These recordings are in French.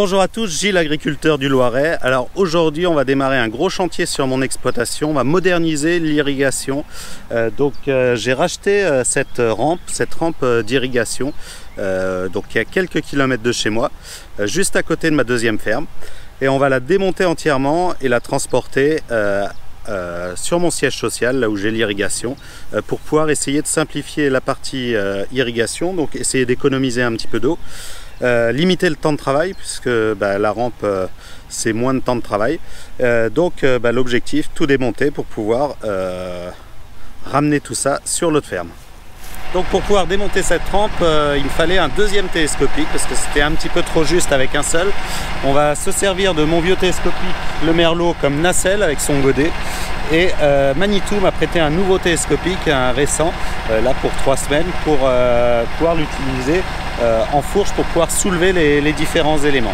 Bonjour à tous, Gilles, agriculteur du Loiret. Alors aujourd'hui on va démarrer un gros chantier sur mon exploitation, on va moderniser l'irrigation. J'ai racheté cette rampe d'irrigation donc il y a quelques kilomètres de chez moi, juste à côté de ma deuxième ferme. Et on va la démonter entièrement et la transporter sur mon siège social, là où j'ai l'irrigation, pour pouvoir essayer de simplifier la partie irrigation, donc essayer d'économiser un petit peu d'eau. Limiter le temps de travail puisque la rampe c'est moins de temps de travail, l'objectif, tout démonter pour pouvoir ramener tout ça sur l'autre ferme. Donc pour pouvoir démonter cette rampe, il fallait un deuxième télescopique parce que c'était un petit peu trop juste avec un seul. On va se servir de mon vieux télescopique, le Merlot, comme nacelle avec son godet. Et Manitou m'a prêté un nouveau télescopique, un récent, là pour 3 semaines, pour pouvoir l'utiliser en fourche pour pouvoir soulever les différents éléments.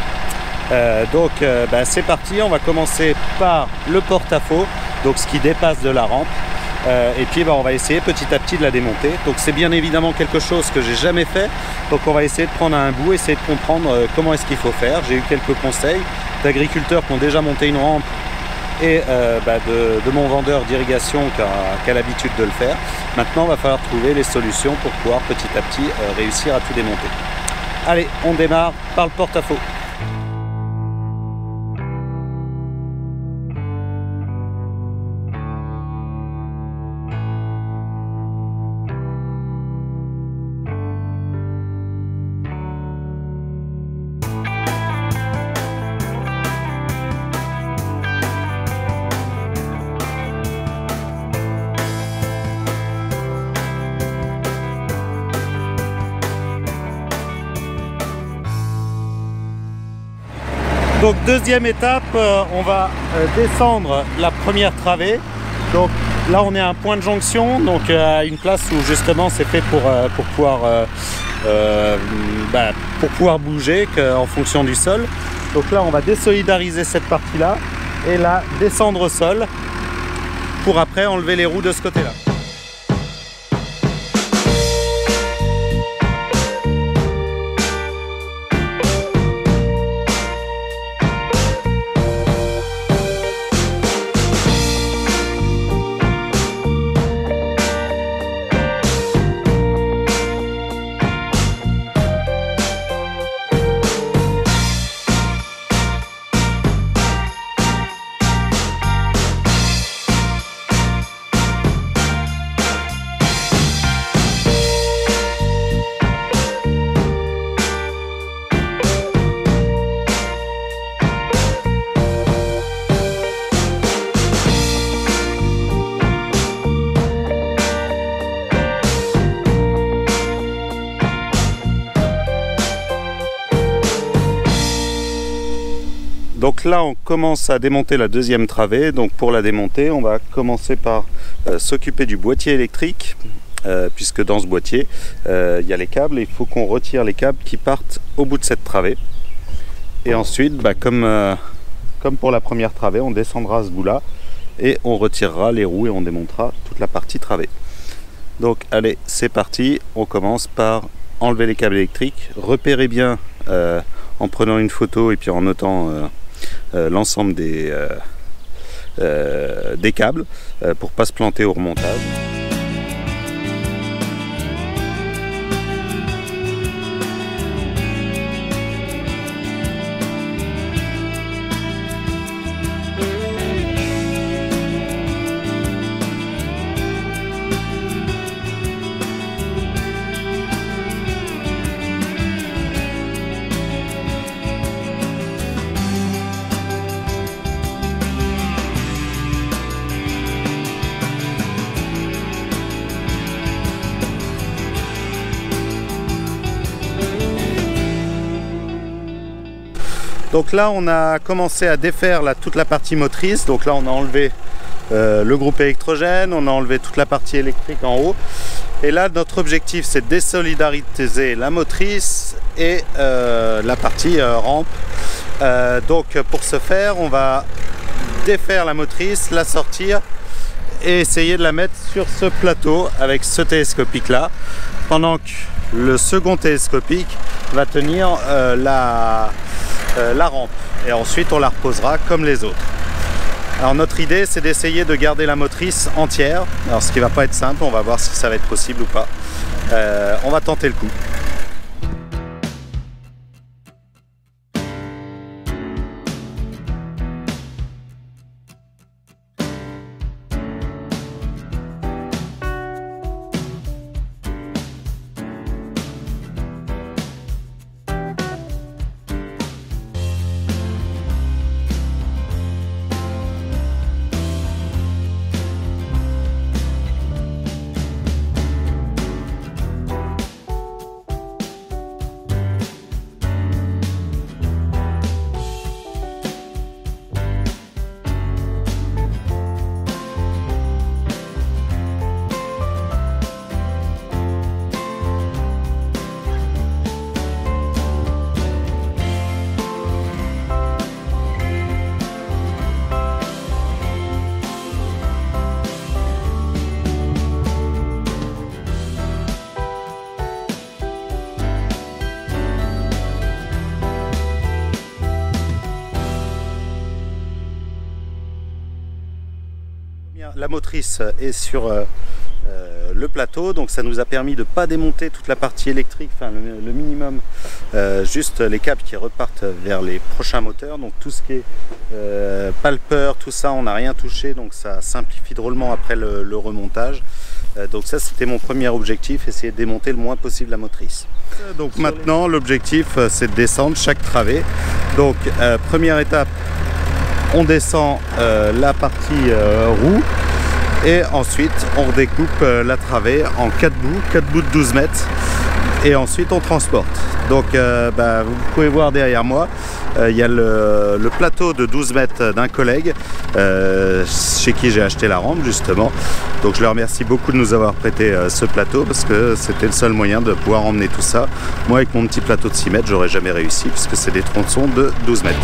C'est parti, on va commencer par le porte-à-faux, donc ce qui dépasse de la rampe. Et puis on va essayer petit à petit de la démonter. Donc c'est bien évidemment quelque chose que j'ai jamais fait. Donc on va essayer de prendre un bout, essayer de comprendre comment est-ce qu'il faut faire. J'ai eu quelques conseils d'agriculteurs qui ont déjà monté une rampe et de mon vendeur d'irrigation qui a l'habitude de le faire. Maintenant il va falloir trouver les solutions pour pouvoir petit à petit réussir à tout démonter. Allez, on démarre par le porte-à-faux. Donc deuxième étape, on va descendre la première travée. Donc là on est à un point de jonction, donc à une place où justement c'est fait pour pouvoir bouger en fonction du sol. Donc là on va désolidariser cette partie là et la descendre au sol pour après enlever les roues de ce côté là. Donc là on commence à démonter la deuxième travée. Donc pour la démonter on va commencer par s'occuper du boîtier électrique, puisque dans ce boîtier il y a les câbles et il faut qu'on retire les câbles qui partent au bout de cette travée. Et ensuite comme pour la première travée, on descendra ce bout là et on retirera les roues et on démontera toute la partie travée. Donc allez, c'est parti, on commence par enlever les câbles électriques. Repérez bien en prenant une photo et puis en notant l'ensemble des câbles pour pas se planter au remontage. Donc là on a commencé à défaire toute la partie motrice. Donc là on a enlevé le groupe électrogène, on a enlevé toute la partie électrique en haut. Et là notre objectif c'est de désolidariser la motrice et la partie rampe. Donc pour ce faire on va défaire la motrice, la sortir et essayer de la mettre sur ce plateau avec ce télescopique là, pendant que le second télescopique va tenir la rampe. Et ensuite on la reposera comme les autres. Alors notre idée c'est d'essayer de garder la motrice entière. Alors ce qui va pas être simple, on va voir si ça va être possible ou pas. On va tenter le coup. La motrice est sur le plateau, donc ça nous a permis de ne pas démonter toute la partie électrique, enfin le minimum, juste les câbles qui repartent vers les prochains moteurs. Donc tout ce qui est palper, tout ça, on n'a rien touché, donc ça simplifie drôlement après le remontage. Donc ça c'était mon premier objectif, essayer de démonter le moins possible la motrice. Donc maintenant l'objectif c'est de descendre chaque travée. Donc première étape, on descend la partie roue et ensuite on redécoupe la travée en 4 bouts de 12 mètres et ensuite on transporte. Donc vous pouvez voir derrière moi, il y a le plateau de 12 mètres d'un collègue chez qui j'ai acheté la rampe justement. Donc je leur remercie beaucoup de nous avoir prêté ce plateau parce que c'était le seul moyen de pouvoir emmener tout ça. Moi avec mon petit plateau de 6 mètres j'aurais jamais réussi puisque c'est des tronçons de 12 mètres.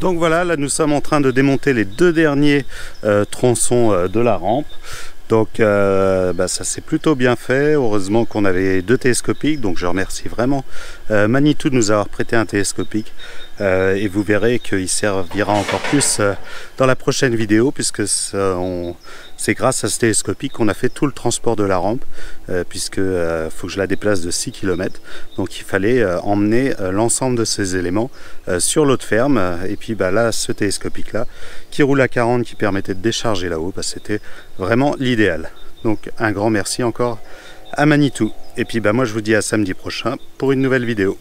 Donc voilà, là nous sommes en train de démonter les deux derniers tronçons de la rampe. Donc ça s'est plutôt bien fait. Heureusement qu'on avait deux télescopiques, donc je remercie vraiment Manitou de nous avoir prêté un télescopique. Et vous verrez qu'il servira encore plus dans la prochaine vidéo, puisque c'est grâce à ce télescopique qu'on a fait tout le transport de la rampe, puisque faut que je la déplace de 6 km. Donc il fallait emmener l'ensemble de ces éléments sur l'autre ferme. Et puis là, ce télescopique là, qui roule à 40, qui permettait de décharger là-haut, c'était vraiment l'idéal. Donc un grand merci encore à Manitou. Et puis moi je vous dis à samedi prochain pour une nouvelle vidéo.